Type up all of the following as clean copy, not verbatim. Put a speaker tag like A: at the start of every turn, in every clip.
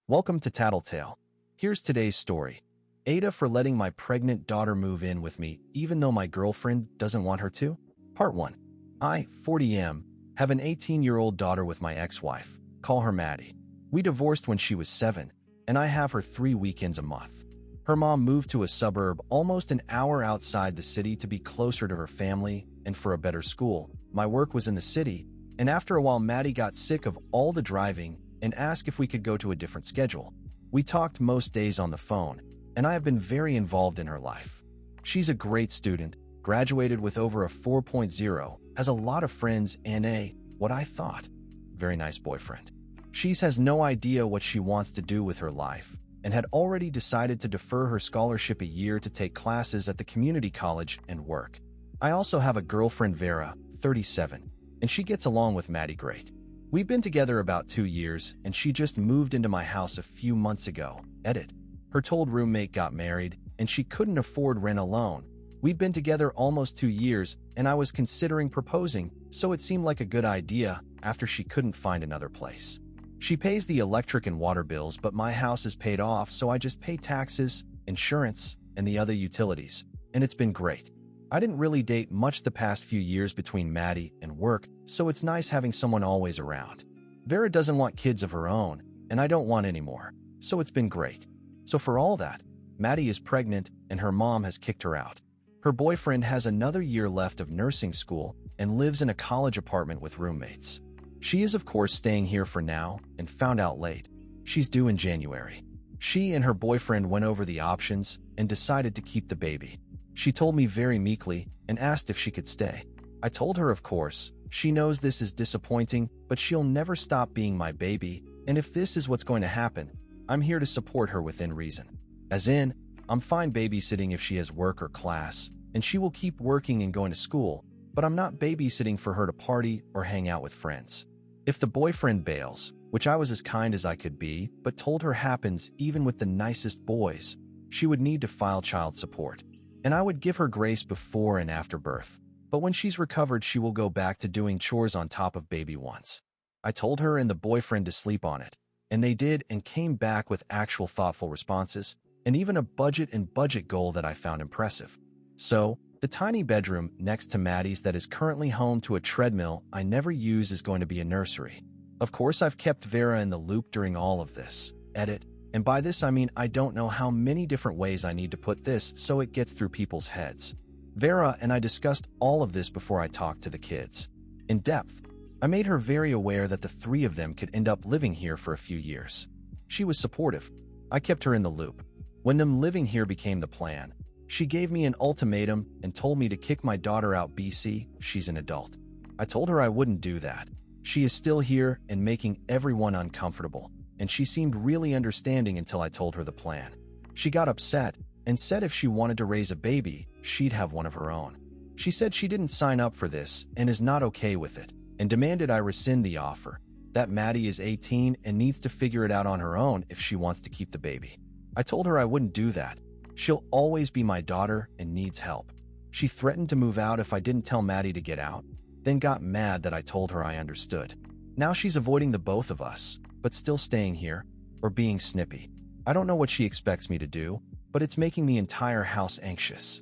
A: Welcome to Tattletale. Here's today's story. AITAH for letting my pregnant daughter move in with me even though my girlfriend doesn't want her to? Part 1. I, 40M, have an 18-year-old daughter with my ex-wife. Call her Maddie. We divorced when she was 7, and I have her 3 weekends a month. Her mom moved to a suburb almost an hour outside the city to be closer to her family and for a better school. My work was in the city, and after a while Maddie got sick of all the driving and asked if we could go to a different schedule. We talked most days on the phone, and I have been very involved in her life. She's a great student, graduated with over a 4.0, has a lot of friends, and what I thought, very nice boyfriend. She has no idea what she wants to do with her life, and had already decided to defer her scholarship a year to take classes at the community college and work. I also have a girlfriend, Vera, 37, and she gets along with Maddie great. We've been together about 2 years, and she just moved into my house a few months ago. Her old roommate got married, and she couldn't afford rent alone. We'd been together almost 2 years, and I was considering proposing, so it seemed like a good idea after she couldn't find another place. She pays the electric and water bills, but my house is paid off, so I just pay taxes, insurance, and the other utilities, and it's been great. I didn't really date much the past few years between Maddie and work, so it's nice having someone always around. Vera doesn't want kids of her own, and I don't want any more, so it's been great. So for all that, Maddie is pregnant and her mom has kicked her out. Her boyfriend has another year left of nursing school and lives in a college apartment with roommates. She is of course staying here for now and found out late. She's due in January. She and her boyfriend went over the options and decided to keep the baby. She told me very meekly and asked if she could stay. I told her of course. She knows this is disappointing, but she'll never stop being my baby, and if this is what's going to happen, I'm here to support her within reason. As in, I'm fine babysitting if she has work or class, and she will keep working and going to school, but I'm not babysitting for her to party or hang out with friends. If the boyfriend bails, which I was as kind as I could be, but told her happens even with the nicest boys, she would need to file child support. And I would give her grace before and after birth. But when she's recovered, she will go back to doing chores on top of baby once. I told her and the boyfriend to sleep on it, and they did and came back with actual thoughtful responses, and even a budget goal that I found impressive. So, the tiny bedroom next to Maddie's that is currently home to a treadmill I never use is going to be a nursery. Of course, I've kept Vera in the loop during all of this. And by this I mean I don't know how many different ways I need to put this so it gets through people's heads. Vera and I discussed all of this before I talked to the kids. In depth, I made her very aware that the 3 of them could end up living here for a few years. She was supportive. I kept her in the loop. When them living here became the plan, she gave me an ultimatum and told me to kick my daughter out BC, she's an adult. I told her I wouldn't do that. She is still here and making everyone uncomfortable. And she seemed really understanding until I told her the plan. She got upset and said if she wanted to raise a baby, she'd have one of her own. She said she didn't sign up for this and is not okay with it, and demanded I rescind the offer, that Maddie is 18 and needs to figure it out on her own if she wants to keep the baby. I told her I wouldn't do that. She'll always be my daughter and needs help. She threatened to move out if I didn't tell Maddie to get out, then got mad that I told her I understood. Now she's avoiding the both of us, but still staying here, or being snippy. I don't know what she expects me to do, but it's making the entire house anxious.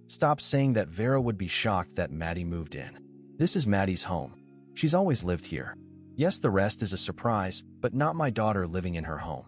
A: Stop saying that Vera would be shocked that Maddie moved in. This is Maddie's home. She's always lived here. Yes, the rest is a surprise, but not my daughter living in her home.